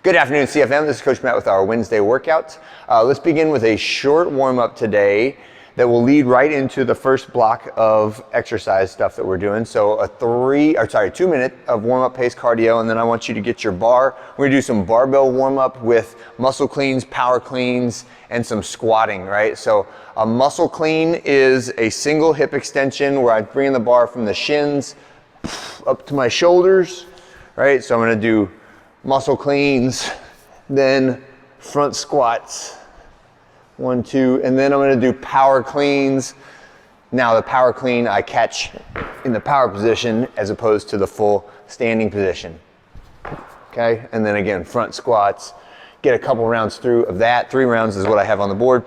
Good afternoon, CFM. This is Coach Matt with our Wednesday workouts. Let's begin with a short warm-up today that will lead right into the first block of exercise stuff that we're doing. So a 2 minute of warm-up pace cardio, and then I want you to get your bar. We're gonna do some barbell warm-up with muscle cleans, power cleans, and some squatting, right? So a muscle clean is a single hip extension where I bring the bar from the shins up to my shoulders, right? So I'm gonna do muscle cleans, then front squats, 1, 2, and then I'm gonna do power cleans. Now the power clean I catch in the power position as opposed to the full standing position. Okay, and then again, front squats, get a couple rounds through of that. 3 rounds is what I have on the board.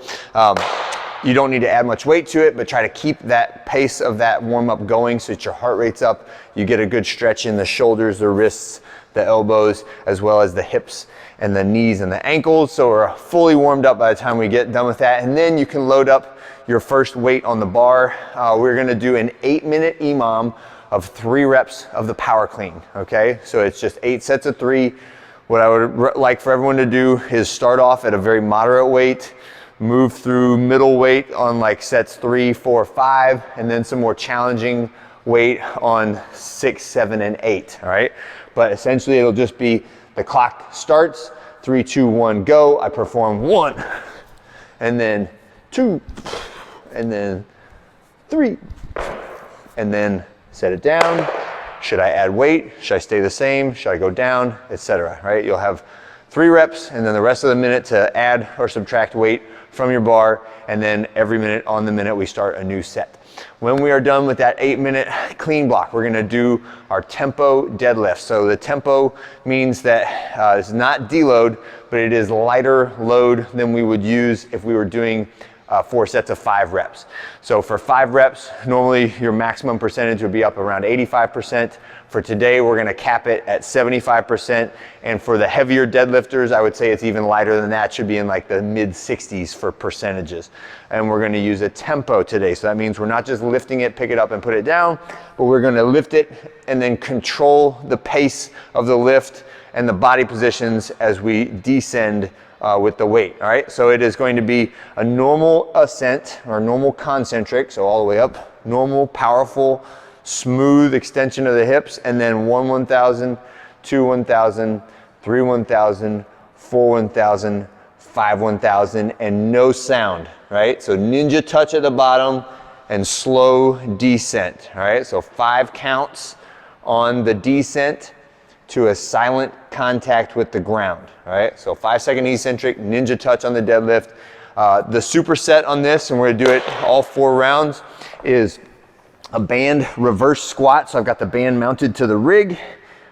You don't need to add much weight to it, but try to keep that pace of that warm up going so that your heart rate's up. You get a good stretch in the shoulders, the wrists, the elbows, as well as the hips and the knees and the ankles. So we're fully warmed up by the time we get done with that. And then you can load up your first weight on the bar. We're gonna do an 8-minute EMOM of 3 reps of the power clean, okay? So it's just 8 sets of 3. What I would like for everyone to do is start off at a very moderate weight, move through middle weight on like sets 3, 4, 5, and then some more challenging weight on 6, 7, and 8, all right? But essentially it'll just be the clock starts, 3, 2, 1, go. I perform 1, and then 2, and then 3, and then set it down. Should I add weight? Should I stay the same? Should I go down? Etc. Right? You'll have 3 reps and then the rest of the minute to add or subtract weight from your bar, and then every minute on the minute we start a new set. When we are done with that 8-minute clean block, we're gonna do our tempo deadlift. So the tempo means that it's not deload, but it is lighter load than we would use if we were doing 4 sets of 5 reps. So for 5 reps, normally your maximum percentage would be up around 85%. For today, we're gonna cap it at 75%. And for the heavier deadlifters, I would say it's even lighter than that, should be in like the mid-60s for percentages. And we're gonna use a tempo today. So that means we're not just lifting it, pick it up and put it down, but we're gonna lift it and then control the pace of the lift and the body positions as we descend with the weight, all right? So it is going to be a normal ascent or normal concentric, so all the way up, normal, powerful, smooth extension of the hips, and then 1, 1,000, 2, 1,000, 3, 1,000, 4, 1,000, 5, 1,000, and no sound, right? So ninja touch at the bottom and slow descent, all right? So 5 counts on the descent to a silent contact with the ground, all right? So 5-second eccentric, ninja touch on the deadlift. The superset on this, and we're gonna do it all 4 rounds, is a band reverse squat. So I've got the band mounted to the rig.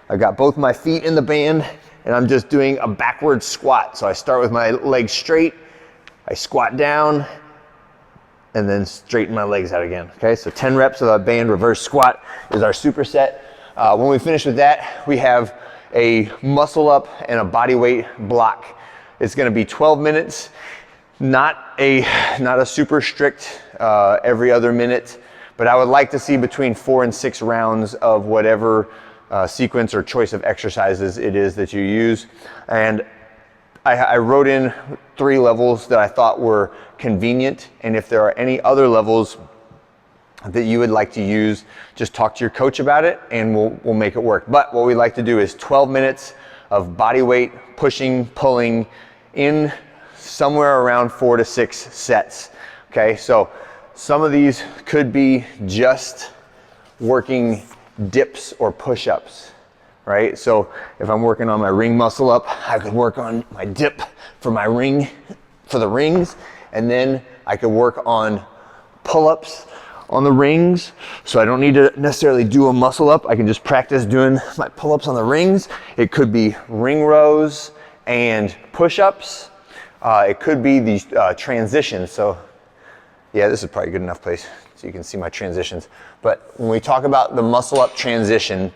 I've got both my feet in the band, and I'm just doing a backward squat. So I start with my legs straight, I squat down, and then straighten my legs out again, okay? So 10 reps of a band reverse squat is our superset. When we finish with that, we have a muscle up and a body weight block. It's gonna be 12 minutes, not a super strict every other minute, but I would like to see between 4 and 6 rounds of whatever sequence or choice of exercises it is that you use. And I wrote in 3 levels that I thought were convenient, and if there are any other levels that you would like to use, just talk to your coach about it and we'll make it work. But what we like to do is 12 minutes of body weight, pushing, pulling in somewhere around 4 to 6 sets. Okay, so some of these could be just working dips or push-ups, right? So if I'm working on my ring muscle up, I could work on my dip for my ring, for the rings, and then I could work on pull-ups on the rings, so I don't need to necessarily do a muscle up. I can just practice doing my pull-ups on the rings. It could be ring rows and push-ups. It could be these transitions. So yeah, this is probably a good enough place so you can see my transitions. But when we talk about the muscle up transition,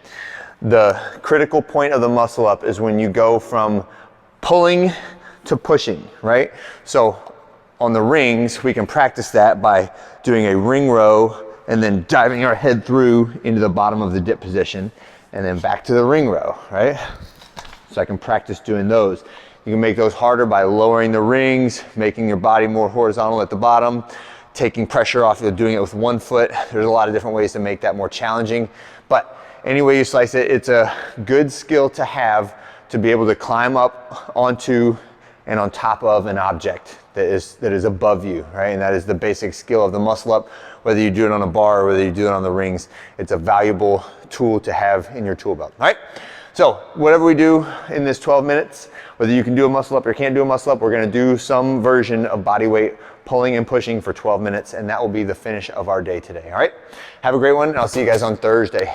the critical point of the muscle up is when you go from pulling to pushing, right? So on the rings, we can practice that by doing a ring row and then diving our head through into the bottom of the dip position and then back to the ring row, right? So I can practice doing those. You can make those harder by lowering the rings, making your body more horizontal at the bottom, taking pressure off of doing it with one foot. There's a lot of different ways to make that more challenging. But any way you slice it, it's a good skill to have to be able to climb up onto and on top of an object that is above you, right? And that is the basic skill of the muscle up, whether you do it on a bar or whether you do it on the rings. It's a valuable tool to have in your tool belt, all right? So whatever we do in this 12 minutes, whether you can do a muscle up or can't do a muscle up, we're gonna do some version of body weight pulling and pushing for 12 minutes, and that will be the finish of our day today, all right? Have a great one, and I'll see you guys on Thursday.